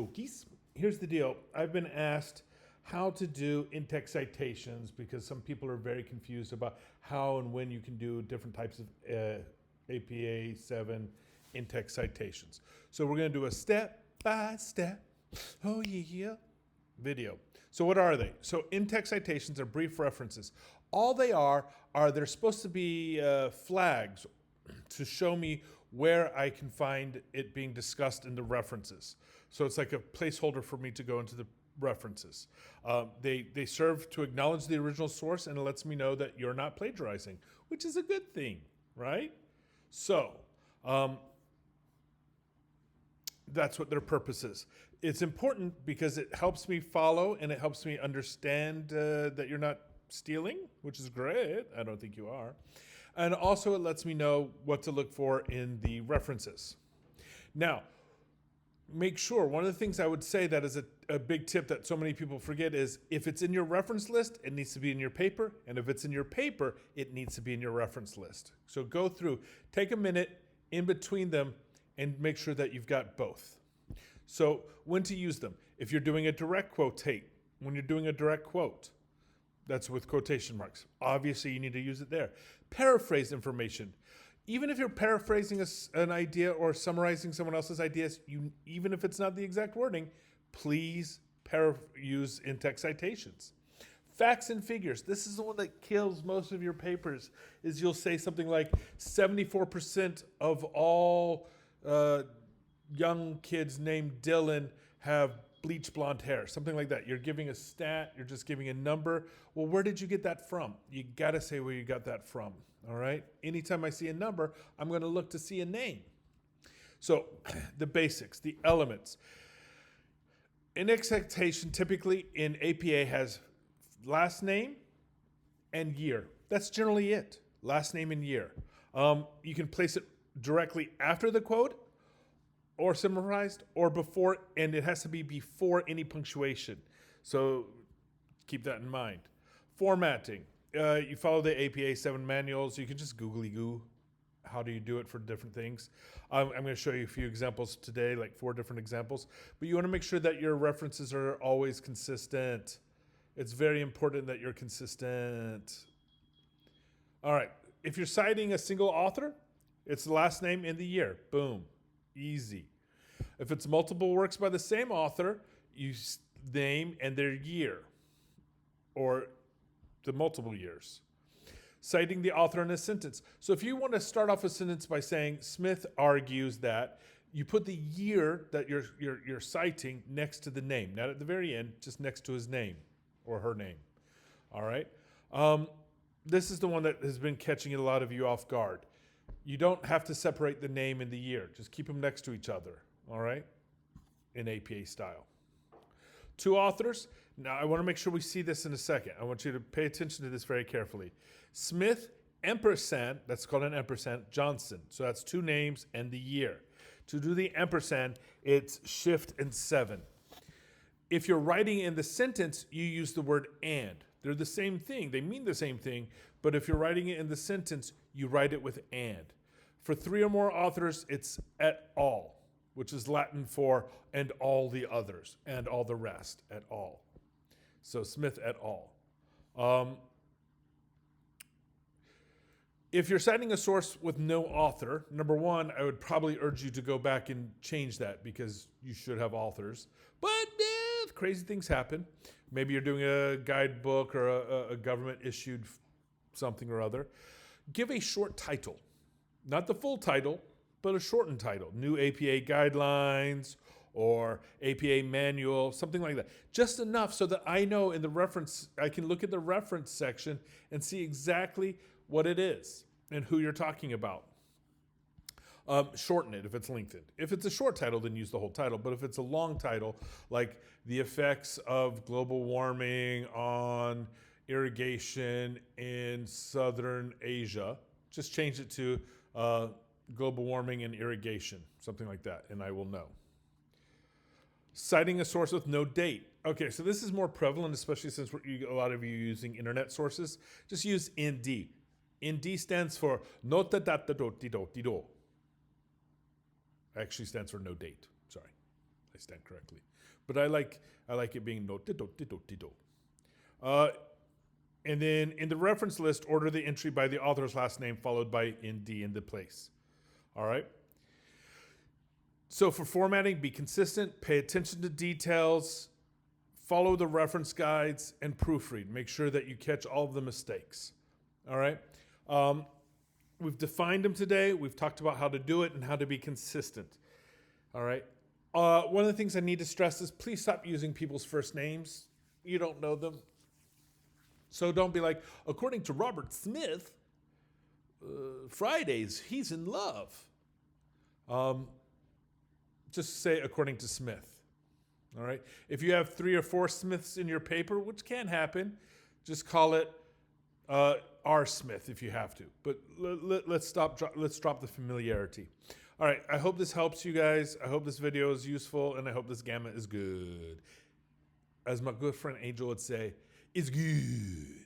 Okies. Here's the deal. I've been asked how to do in-text citations because some people are very confused about how and when you can do different types of APA 7 in-text citations. So we're going to do a step-by-step, oh yeah, video. So what are they? So in-text citations are brief references. All they are they're supposed to be flags to show me where I can find it being discussed in the references. So it's like a placeholder for me to go into the references. They serve to acknowledge the original source, and it lets me know that you're not plagiarizing, which is a good thing, right? So that's what their purpose is. It's important because it helps me follow and it helps me understand that you're not stealing, which is great. I don't think you are. And also it lets me know what to look for in the references. Now, make sure, one of the things I would say that is a big tip that so many people forget is if it's in your reference list, it needs to be in your paper. And if it's in your paper, it needs to be in your reference list. So go through, take a minute in between them and make sure that you've got both. So when to use them. If you're doing a direct quotate, when you're doing a direct quote, that's with quotation marks. Obviously, you need to use it there. Paraphrase information. Even if you're paraphrasing an idea or summarizing someone else's ideas, even if it's not the exact wording, please use in-text citations. Facts and figures. This is the one that kills most of your papers, is you'll say something like 74% of all young kids named Dylan have bleach blonde hair, something like that. You're giving a stat, you're just giving a number. Well, where did you get that from? You gotta say where you got that from, all right? Anytime I see a number, I'm gonna look to see a name. So the basics, the elements. Index citation typically in APA has last name and year. That's generally it, last name and year. You can place it directly after the quote or summarized or before, and it has to be before any punctuation. So keep that in mind. Formatting. You follow the APA 7 manuals. You can just googly-goo how do you do it for different things. I'm going to show you a few examples today, like 4 different examples. But you want to make sure that your references are always consistent. It's very important that you're consistent. All right. If you're citing a single author, it's the last name and the year. Boom. Easy. If it's multiple works by the same author, you name and their year or the multiple years. Citing the author in a sentence. So if you want to start off a sentence by saying Smith argues that, you put the year that you're citing next to the name, not at the very end, just next to his name or her name. All right. This is the one that has been catching a lot of you off guard. You don't have to separate the name and the year. Just keep them next to each other, all right, in APA style. 2 authors. Now, I want to make sure we see this in a second. I want you to pay attention to this very carefully. Smith, ampersand, that's called an ampersand, Johnson. So that's 2 names and the year. To do the ampersand, it's shift and 7. If you're writing in the sentence, you use the word and. They're the same thing. They mean the same thing. But if you're writing it in the sentence, you write it with and. For 3 or more authors, it's et al., which is Latin for and all the others, and all the rest, et al. So Smith et al. If you're citing a source with no author, number 1, I would probably urge you to go back and change that because you should have authors. But crazy things happen. Maybe you're doing a guidebook or a government-issued something or other. Give a short title. Not the full title, but a shortened title. New APA guidelines or APA manual, something like that. Just enough so that I know in the reference, I can look at the reference section and see exactly what it is and who you're talking about. Shorten it if it's lengthened. If it's a short title, then use the whole title. But if it's a long title, like the effects of global warming on irrigation in Southern Asia, just change it to global warming and irrigation, something like that, and I will know. Citing a source with no date. Okay, so this is more prevalent, especially since a lot of you are using internet sources. Just use ND. ND stands for nota data do. Actually stands for no date. Sorry, I stand correctly. But I like it being no do do do do do. And then in the reference list, order the entry by the author's last name followed by nd in the place. All right. So for formatting, be consistent, pay attention to details, follow the reference guides, and proofread. Make sure that you catch all of the mistakes. All right. We've defined them today. We've talked about how to do it and how to be consistent. All right. One of the things I need to stress is please stop using people's first names. You don't know them. So don't be like, according to Robert Smith, Fridays, he's in love. Just say according to Smith. All right. If you have 3 or 4 Smiths in your paper, which can happen, just call it R. Smith if you have to. But let's drop the familiarity. All right. I hope this helps you guys. I hope this video is useful, and I hope this gamma is good. As my good friend Angel would say, it's good.